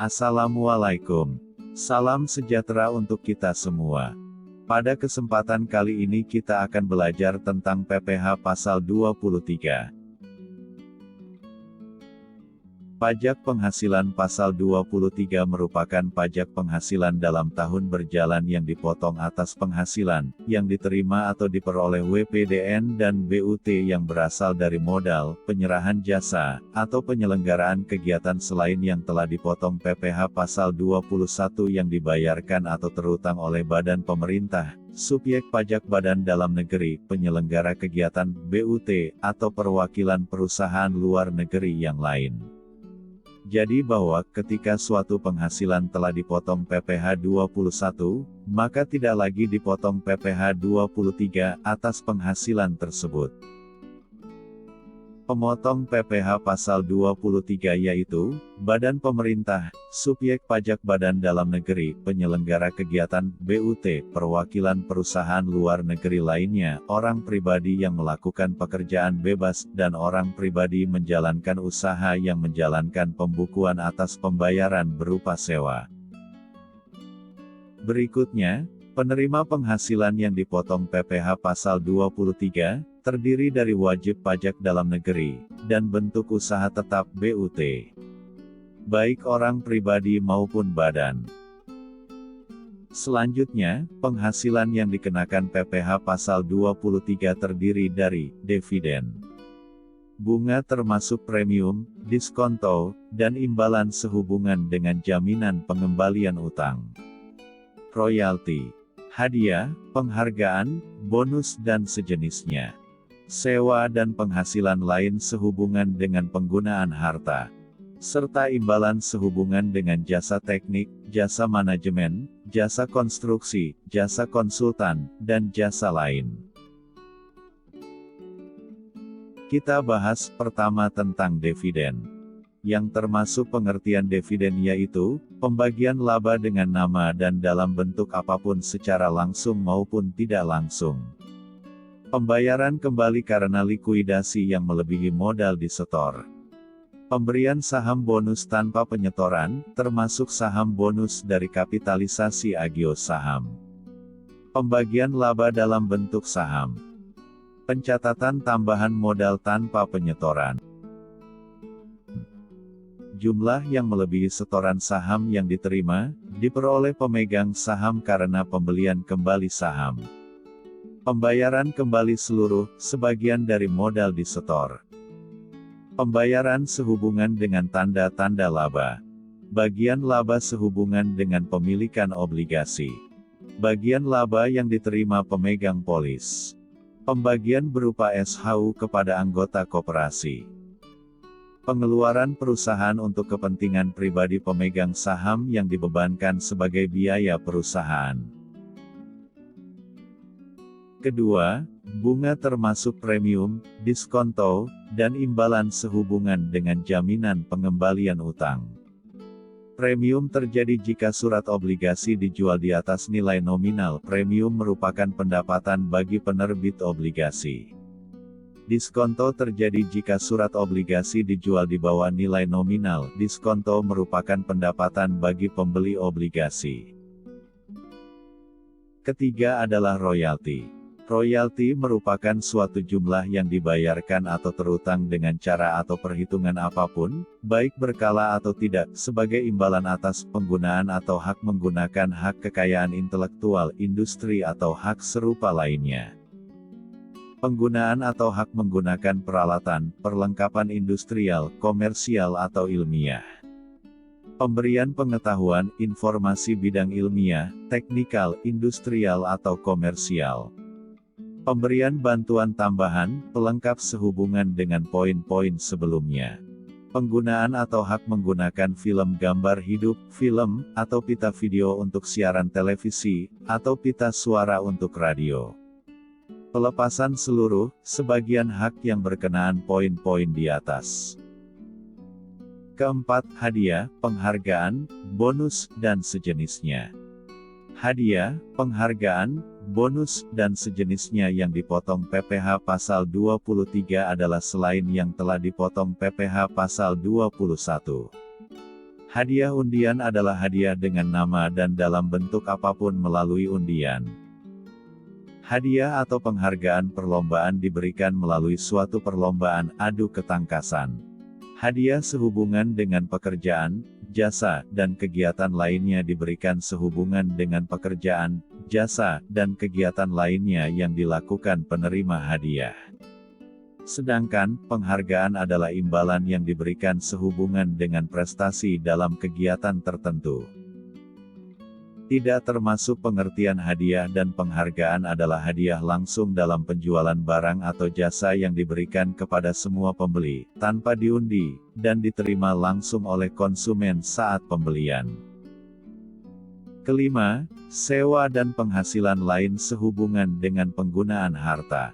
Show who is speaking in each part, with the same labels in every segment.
Speaker 1: Assalamualaikum. Salam sejahtera untuk kita semua. Pada kesempatan kali ini kita akan belajar tentang PPh pasal 23. Pajak penghasilan pasal 23 merupakan pajak penghasilan dalam tahun berjalan yang dipotong atas penghasilan yang diterima atau diperoleh WPDN dan BUT yang berasal dari modal, penyerahan jasa, atau penyelenggaraan kegiatan selain yang telah dipotong PPh pasal 21 yang dibayarkan atau terutang oleh badan pemerintah, subjek pajak badan dalam negeri, penyelenggara kegiatan BUT, atau perwakilan perusahaan luar negeri yang lain. Jadi bahwa ketika suatu penghasilan telah dipotong PPh 21, maka tidak lagi dipotong PPh 23 atas penghasilan tersebut. Pemotong PPh pasal 23 yaitu, badan pemerintah, subjek pajak badan dalam negeri, penyelenggara kegiatan BUT, perwakilan perusahaan luar negeri lainnya, orang pribadi yang melakukan pekerjaan bebas, dan orang pribadi menjalankan usaha yang menjalankan pembukuan atas pembayaran berupa sewa. Berikutnya, penerima penghasilan yang dipotong PPh pasal 23, terdiri dari wajib pajak dalam negeri, dan bentuk usaha tetap BUT. Baik orang pribadi maupun badan. Selanjutnya, penghasilan yang dikenakan PPh pasal 23 terdiri dari dividen, bunga termasuk premium, diskonto, dan imbalan sehubungan dengan jaminan pengembalian utang, royalti, hadiah, penghargaan, bonus dan sejenisnya, sewa dan penghasilan lain sehubungan dengan penggunaan harta, serta imbalan sehubungan dengan jasa teknik, jasa manajemen, jasa konstruksi, jasa konsultan, dan jasa lain. Kita bahas pertama tentang dividen. Yang termasuk pengertian dividen yaitu, pembagian laba dengan nama dan dalam bentuk apapun secara langsung maupun tidak langsung. Pembayaran kembali karena likuidasi yang melebihi modal disetor. Pemberian saham bonus tanpa penyetoran, termasuk saham bonus dari kapitalisasi agio saham. Pembagian laba dalam bentuk saham. Pencatatan tambahan modal tanpa penyetoran. Jumlah yang melebihi setoran saham yang diterima, diperoleh pemegang saham karena pembelian kembali saham. Pembayaran kembali seluruh, sebagian dari modal disetor. Pembayaran sehubungan dengan tanda-tanda laba. Bagian laba sehubungan dengan pemilikan obligasi. Bagian laba yang diterima pemegang polis. Pembagian berupa SHU kepada anggota koperasi. Pengeluaran perusahaan untuk kepentingan pribadi pemegang saham yang dibebankan sebagai biaya perusahaan. Kedua, bunga termasuk premium, diskonto, dan imbalan sehubungan dengan jaminan pengembalian utang. Premium terjadi jika surat obligasi dijual di atas nilai nominal. Premium merupakan pendapatan bagi penerbit obligasi. Diskonto terjadi jika surat obligasi dijual di bawah nilai nominal. Diskonto merupakan pendapatan bagi pembeli obligasi. Ketiga adalah royalti. Royalti merupakan suatu jumlah yang dibayarkan atau terutang dengan cara atau perhitungan apapun, baik berkala atau tidak, sebagai imbalan atas penggunaan atau hak menggunakan hak kekayaan intelektual, industri atau hak serupa lainnya. Penggunaan atau hak menggunakan peralatan, perlengkapan industrial, komersial atau ilmiah. Pemberian pengetahuan, informasi bidang ilmiah, teknikal, industrial atau komersial. Pemberian bantuan tambahan, pelengkap sehubungan dengan poin-poin sebelumnya. Penggunaan atau hak menggunakan film gambar hidup, film, atau pita video untuk siaran televisi, atau pita suara untuk radio. Pelepasan seluruh, sebagian hak yang berkenaan poin-poin di atas. Keempat, hadiah, penghargaan, bonus, dan sejenisnya. Hadiah, penghargaan, bonus, dan sejenisnya yang dipotong PPh pasal 23 adalah selain yang telah dipotong PPh pasal 21. Hadiah undian adalah hadiah dengan nama dan dalam bentuk apapun melalui undian. Hadiah atau penghargaan perlombaan diberikan melalui suatu perlombaan adu ketangkasan. Hadiah sehubungan dengan pekerjaan, jasa, dan kegiatan lainnya diberikan sehubungan dengan pekerjaan, jasa, dan kegiatan lainnya yang dilakukan penerima hadiah. Sedangkan, penghargaan adalah imbalan yang diberikan sehubungan dengan prestasi dalam kegiatan tertentu. Tidak termasuk pengertian hadiah dan penghargaan adalah hadiah langsung dalam penjualan barang atau jasa yang diberikan kepada semua pembeli, tanpa diundi, dan diterima langsung oleh konsumen saat pembelian. Kelima, sewa dan penghasilan lain sehubungan dengan penggunaan harta.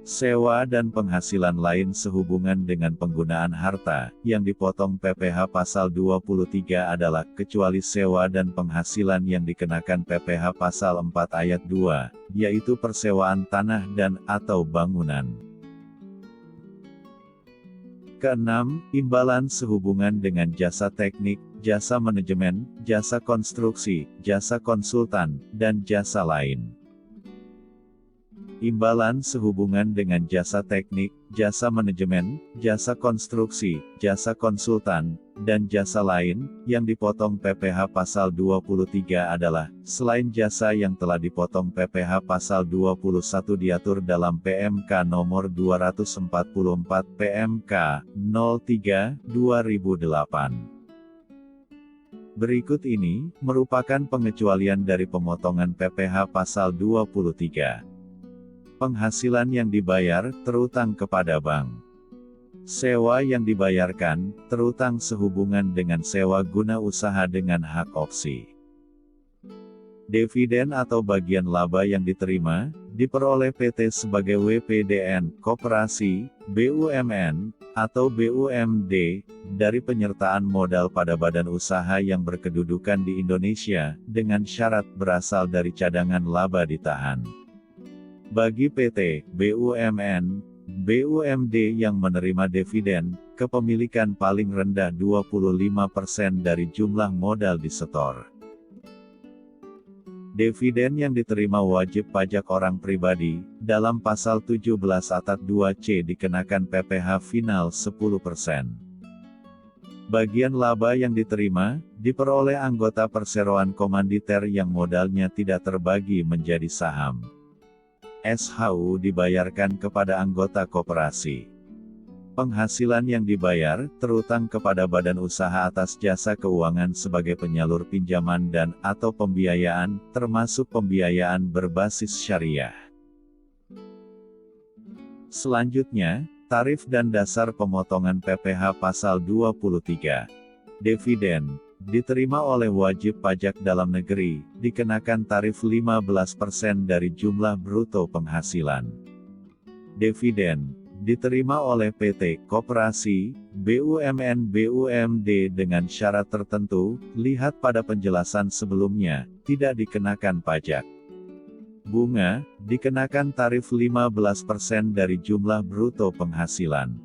Speaker 1: Sewa dan penghasilan lain sehubungan dengan penggunaan harta, yang dipotong PPh Pasal 23 adalah, kecuali sewa dan penghasilan yang dikenakan PPh Pasal 4 Ayat 2, yaitu persewaan tanah dan atau bangunan. Keenam, imbalan sehubungan dengan jasa teknik, jasa manajemen, jasa konstruksi, jasa konsultan, dan jasa lain. Imbalan sehubungan dengan jasa teknik, jasa manajemen, jasa konstruksi, jasa konsultan, dan jasa lain, yang dipotong PPh Pasal 23 adalah, selain jasa yang telah dipotong PPh Pasal 21 diatur dalam PMK Nomor 244 PMK 03/2008. Berikut ini, merupakan pengecualian dari pemotongan PPh Pasal 23. Penghasilan yang dibayar, terutang kepada bank. Sewa yang dibayarkan, terutang sehubungan dengan sewa guna usaha dengan hak opsi. Dividen atau bagian laba yang diterima, diperoleh PT sebagai WPDN, koperasi, BUMN, atau BUMD, dari penyertaan modal pada badan usaha yang berkedudukan di Indonesia, dengan syarat berasal dari cadangan laba ditahan. Bagi PT, BUMN, BUMD yang menerima dividen, kepemilikan paling rendah 25% dari jumlah modal disetor. Dividen yang diterima wajib pajak orang pribadi, dalam Pasal 17 Ayat 2C dikenakan PPh final 10%. Bagian laba yang diterima, diperoleh anggota perseroan komanditer yang modalnya tidak terbagi menjadi saham. SHU dibayarkan kepada anggota koperasi. Penghasilan yang dibayar, terutang kepada badan usaha atas jasa keuangan sebagai penyalur pinjaman dan atau pembiayaan, termasuk pembiayaan berbasis syariah. Selanjutnya, tarif dan dasar pemotongan PPh Pasal 23. Dividen diterima oleh wajib pajak dalam negeri, dikenakan tarif 15% dari jumlah bruto penghasilan. Dividen diterima oleh PT, koperasi, BUMN, BUMD dengan syarat tertentu, lihat pada penjelasan sebelumnya, tidak dikenakan pajak. Bunga, dikenakan tarif 15% dari jumlah bruto penghasilan.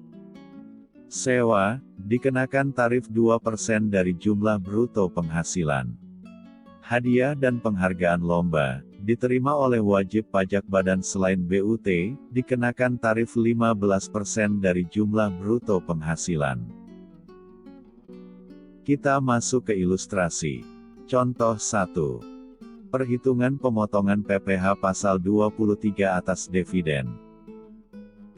Speaker 1: Sewa, dikenakan tarif 2% dari jumlah bruto penghasilan. Hadiah dan penghargaan lomba, diterima oleh wajib pajak badan selain BUT, dikenakan tarif 15% dari jumlah bruto penghasilan. Kita masuk ke ilustrasi. Contoh 1. Perhitungan pemotongan PPh Pasal 23 atas dividen.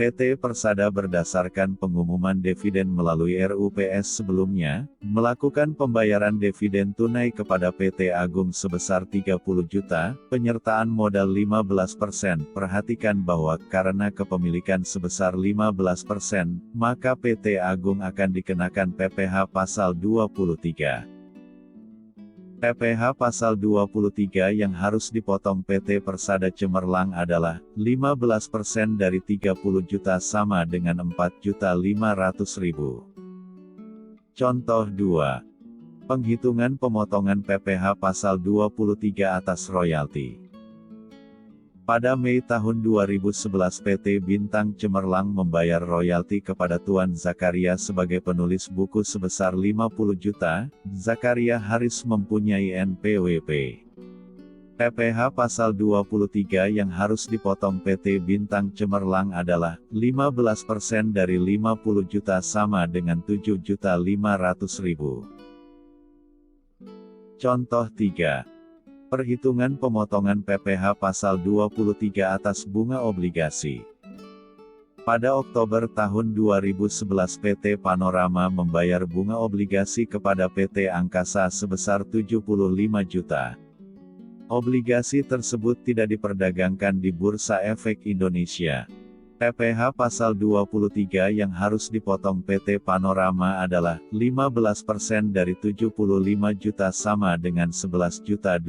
Speaker 1: PT Persada berdasarkan pengumuman dividen melalui RUPS sebelumnya, melakukan pembayaran dividen tunai kepada PT Agung sebesar 30 juta, penyertaan modal 15%. Perhatikan bahwa, karena kepemilikan sebesar 15%, maka PT Agung akan dikenakan PPh Pasal 23. PPh Pasal 23 yang harus dipotong PT Persada Cemerlang adalah 15% dari 30 juta sama dengan 4.500.000. Contoh 2. Penghitungan pemotongan PPh Pasal 23 atas royalti. Pada Mei tahun 2011 PT Bintang Cemerlang membayar royalti kepada Tuan Zakaria sebagai penulis buku sebesar 50 juta, Zakaria Haris mempunyai NPWP. PPh Pasal 23 yang harus dipotong PT Bintang Cemerlang adalah, 15% dari 50 juta sama dengan 7.500.000. Contoh 3. Perhitungan pemotongan PPh Pasal 23 atas bunga obligasi. Pada Oktober tahun 2011 PT Panorama membayar bunga obligasi kepada PT Angkasa sebesar 75 juta. Obligasi tersebut tidak diperdagangkan di Bursa Efek Indonesia. PPh Pasal 23 yang harus dipotong PT Panorama adalah, 15% dari 75 juta sama dengan 11.250.000.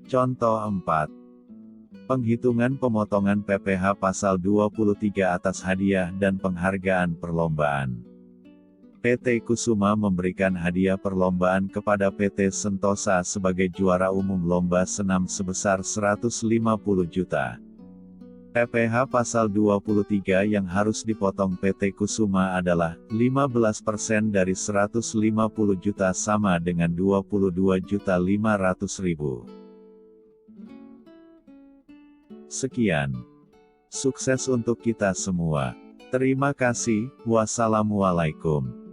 Speaker 1: Contoh 4. Penghitungan pemotongan PPh Pasal 23 atas hadiah dan penghargaan perlombaan. PT Kusuma memberikan hadiah perlombaan kepada PT Sentosa sebagai juara umum lomba senam sebesar 150 juta. PPh Pasal 23 yang harus dipotong PT Kusuma adalah, 15% dari 150 juta sama dengan 22.500.000. Sekian. Sukses untuk kita semua. Terima kasih. Wassalamualaikum.